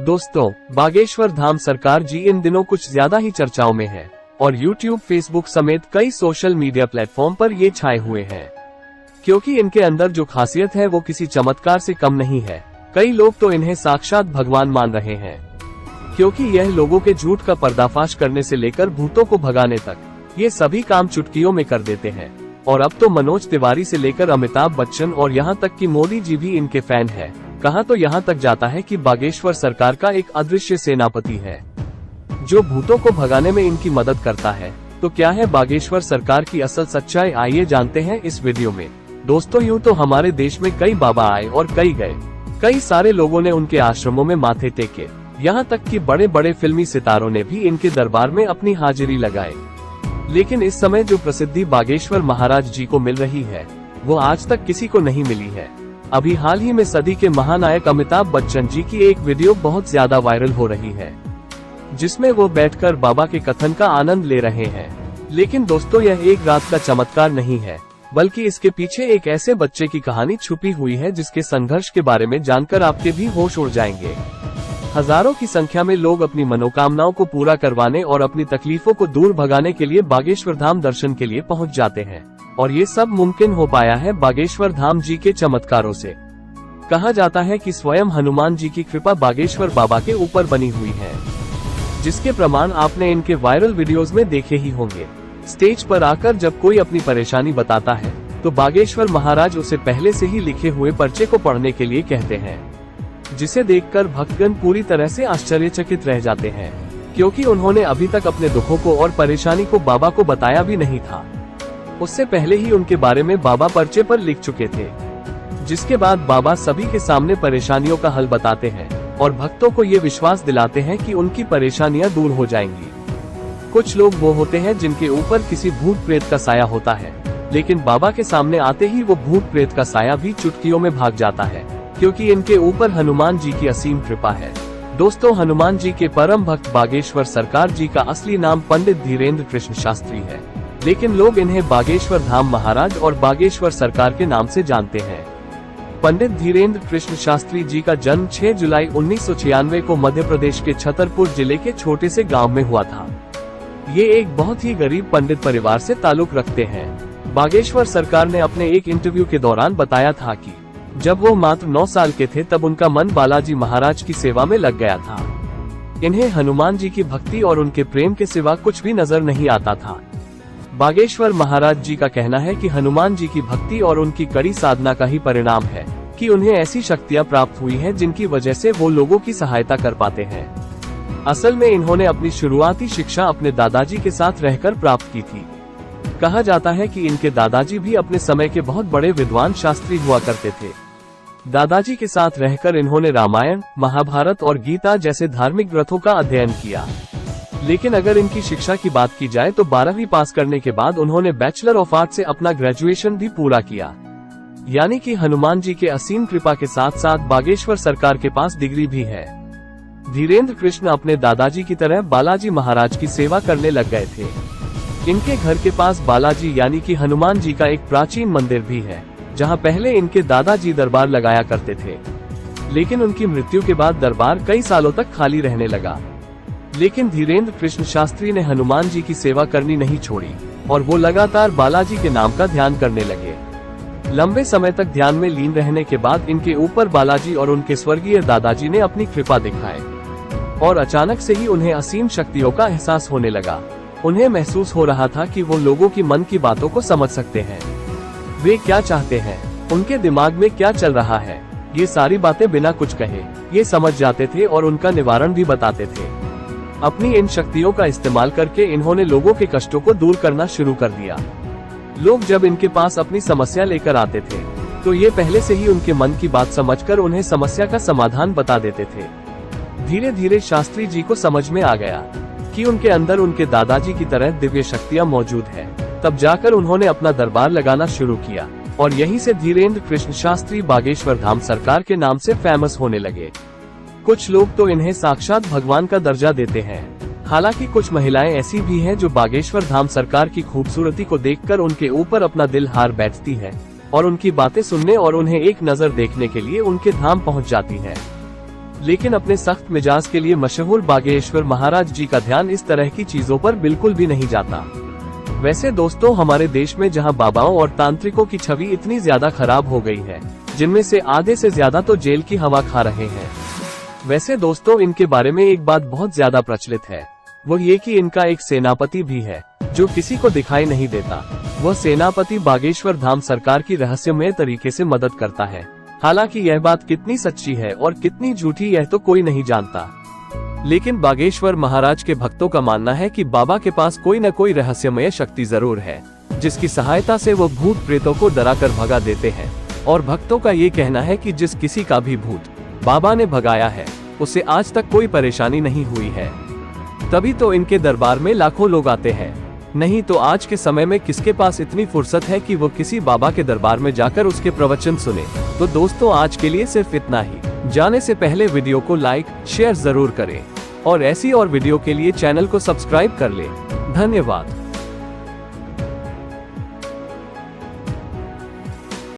दोस्तों, बागेश्वर धाम सरकार जी इन दिनों कुछ ज्यादा ही चर्चाओं में है और YouTube, Facebook समेत कई सोशल मीडिया प्लेटफॉर्म पर ये छाए हुए हैं, क्योंकि इनके अंदर जो खासियत है वो किसी चमत्कार से कम नहीं है। कई लोग तो इन्हें साक्षात भगवान मान रहे हैं, क्योंकि यह लोगों के झूठ का पर्दाफाश करने से लेकर भूतों को भगाने तक ये सभी काम चुटकियों में कर देते हैं। और अब तो मनोज तिवारी से लेकर अमिताभ बच्चन और यहाँ तक कि मोदी जी भी इनके फैन है। कहा तो यहाँ तक जाता है कि बागेश्वर सरकार का एक अदृश्य सेनापति है जो भूतों को भगाने में इनकी मदद करता है। तो क्या है बागेश्वर सरकार की असल सच्चाई, आइए जानते हैं इस वीडियो में। दोस्तों, यूँ तो हमारे देश में कई बाबा आए और कई गए, कई सारे लोगों ने उनके आश्रमों में माथे टेके, यहाँ तक कि बड़े बड़े फिल्मी सितारों ने भी इनके दरबार में अपनी हाजिरी लगाई। लेकिन इस समय जो प्रसिद्धि बागेश्वर महाराज जी को मिल रही है वो आज तक किसी को नहीं मिली है। अभी हाल ही में सदी के महानायक अमिताभ बच्चन जी की एक वीडियो बहुत ज्यादा वायरल हो रही है, जिसमें वो बैठकर बाबा के कथन का आनंद ले रहे हैं। लेकिन दोस्तों, यह एक रात का चमत्कार नहीं है, बल्कि इसके पीछे एक ऐसे बच्चे की कहानी छुपी हुई है जिसके संघर्ष के बारे में जानकर आपके भी होश उड़ जाएंगे। हजारों की संख्या में लोग अपनी मनोकामनाओं को पूरा करवाने और अपनी तकलीफों को दूर भगाने के लिए बागेश्वर धाम दर्शन के लिए पहुंच जाते हैं, और ये सब मुमकिन हो पाया है बागेश्वर धाम जी के चमत्कारों से। कहा जाता है कि स्वयं हनुमान जी की कृपा बागेश्वर बाबा के ऊपर बनी हुई है, जिसके प्रमाण आपने इनके वायरल वीडियोस में देखे ही होंगे। स्टेज पर आकर जब कोई अपनी परेशानी बताता है तो बागेश्वर महाराज उसे पहले से ही लिखे हुए पर्चे को पढ़ने के लिए कहते हैं, जिसे देखकर भक्तगण पूरी तरह से आश्चर्यचकित रह जाते हैं, क्योंकि उन्होंने अभी तक अपने दुखों को और परेशानी को बाबा को बताया भी नहीं था। उससे पहले ही उनके बारे में बाबा पर्चे पर लिख चुके थे, जिसके बाद बाबा सभी के सामने परेशानियों का हल बताते हैं और भक्तों को ये विश्वास दिलाते हैं कि उनकी परेशानियां दूर हो जाएंगी। कुछ लोग वो होते हैं जिनके ऊपर किसी भूत प्रेत का साया होता है, लेकिन बाबा के सामने आते ही वो भूत प्रेत का साया भी चुटकियों में भाग जाता है, क्योंकि इनके ऊपर हनुमान जी की असीम कृपा है। दोस्तों, हनुमान जी के परम भक्त बागेश्वर सरकार जी का असली नाम पंडित धीरेन्द्र कृष्ण शास्त्री है, लेकिन लोग इन्हें बागेश्वर धाम महाराज और बागेश्वर सरकार के नाम से जानते हैं। पंडित धीरेन्द्र कृष्ण शास्त्री जी का जन्म 6 जुलाई 1996 को मध्य प्रदेश के छतरपुर जिले के छोटे से गांव में हुआ था। ये एक बहुत ही गरीब पंडित परिवार से ताल्लुक रखते हैं। बागेश्वर सरकार ने अपने एक इंटरव्यू के दौरान बताया था कि जब वो मात्र 9 साल के थे तब उनका मन बालाजी महाराज की सेवा में लग गया था। इन्हें हनुमान जी की भक्ति और उनके प्रेम के सिवा कुछ भी नजर नहीं आता था। बागेश्वर महाराज जी का कहना है कि हनुमान जी की भक्ति और उनकी कड़ी साधना का ही परिणाम है कि उन्हें ऐसी शक्तियां प्राप्त हुई हैं जिनकी वजह से वो लोगों की सहायता कर पाते हैं। असल में इन्होंने अपनी शुरुआती शिक्षा अपने दादाजी के साथ रहकर प्राप्त की थी। कहा जाता है कि इनके दादाजी भी अपने समय के बहुत बड़े विद्वान शास्त्री हुआ करते थे। दादाजी के साथ रहकर इन्होंने रामायण, महाभारत और गीता जैसे धार्मिक ग्रंथों का अध्ययन किया। लेकिन अगर इनकी शिक्षा की बात की जाए तो 12वीं पास करने के बाद उन्होंने बैचलर ऑफ आर्ट से अपना ग्रेजुएशन भी पूरा किया। यानी कि हनुमान जी के असीम कृपा के साथ साथ बागेश्वर सरकार के पास डिग्री भी है। धीरेन्द्र कृष्ण अपने दादाजी की तरह बालाजी महाराज की सेवा करने लग गए थे। इनके घर के पास बालाजी यानी कि हनुमान जी का एक प्राचीन मंदिर भी है, जहां पहले इनके दादाजी दरबार लगाया करते थे। लेकिन उनकी मृत्यु के बाद दरबार कई सालों तक खाली रहने लगा। लेकिन धीरेन्द्र कृष्ण शास्त्री ने हनुमान जी की सेवा करनी नहीं छोड़ी और वो लगातार बालाजी के नाम का ध्यान करने लगे। लंबे समय तक ध्यान में लीन रहने के बाद इनके ऊपर बालाजी और उनके स्वर्गीय दादाजी ने अपनी कृपा दिखाई और अचानक से ही उन्हें असीम शक्तियों का एहसास होने लगा। उन्हें महसूस हो रहा था कि वो लोगों की मन की बातों को समझ सकते हैं, वे क्या चाहते हैं, उनके दिमाग में क्या चल रहा है, ये सारी बातें बिना कुछ कहे ये समझ जाते थे और उनका निवारण भी बताते थे। अपनी इन शक्तियों का इस्तेमाल करके इन्होंने लोगों के कष्टों को दूर करना शुरू कर दिया। लोग जब इनके पास अपनी समस्या लेकर आते थे तो ये पहले से ही उनके मन की बात समझकर उन्हें समस्या का समाधान बता देते थे। धीरे धीरे शास्त्री जी को समझ में आ गया कि उनके अंदर उनके दादाजी की तरह दिव्य शक्तियां मौजूद है। तब जाकर उन्होंने अपना दरबार लगाना शुरू किया और यहीं से धीरेन्द्र कृष्ण शास्त्री बागेश्वर धाम सरकार के नाम से फेमस होने लगे। कुछ लोग तो इन्हें साक्षात भगवान का दर्जा देते हैं। हालांकि कुछ महिलाएं ऐसी भी हैं जो बागेश्वर धाम सरकार की खूबसूरती को देखकर उनके ऊपर अपना दिल हार बैठती है और उनकी बातें सुनने और उन्हें एक नजर देखने के लिए उनके धाम पहुंच जाती है। लेकिन अपने सख्त मिजाज के लिए मशहूर बागेश्वर महाराज जी का ध्यान इस तरह की चीजों पर बिल्कुल भी नहीं जाता। वैसे दोस्तों, हमारे देश में जहां बाबाओं और तांत्रिकों की छवि इतनी ज्यादा खराब हो गई है, जिनमें से आधे से ज्यादा तो जेल की हवा खा रहे हैं। वैसे दोस्तों, इनके बारे में एक बात बहुत ज्यादा प्रचलित है, वो ये कि इनका एक सेनापति भी है जो किसी को दिखाई नहीं देता। वह सेनापति बागेश्वर धाम सरकार की रहस्यमय तरीके से मदद करता है। हालांकि यह बात कितनी सच्ची है और कितनी झूठी यह तो कोई नहीं जानता, लेकिन बागेश्वर महाराज के भक्तों का मानना है कि बाबा के पास कोई न कोई रहस्यमय शक्ति जरूर है, जिसकी सहायता से वो भूत प्रेतों को डराकर भगा देते हैं। और भक्तों का ये कहना है कि जिस किसी का भी भूत बाबा ने भगाया है, उसे आज तक कोई परेशानी नहीं हुई है। तभी तो इनके दरबार में लाखों लोग आते हैं। नहीं तो आज के समय में किसके पास इतनी फुर्सत है कि वो किसी बाबा के दरबार में जाकर उसके प्रवचन सुने। तो दोस्तों, आज के लिए सिर्फ इतना ही। जाने से पहले वीडियो को लाइक शेयर जरूर करें और ऐसी और वीडियो के लिए चैनल को सब्सक्राइब कर लें। धन्यवाद।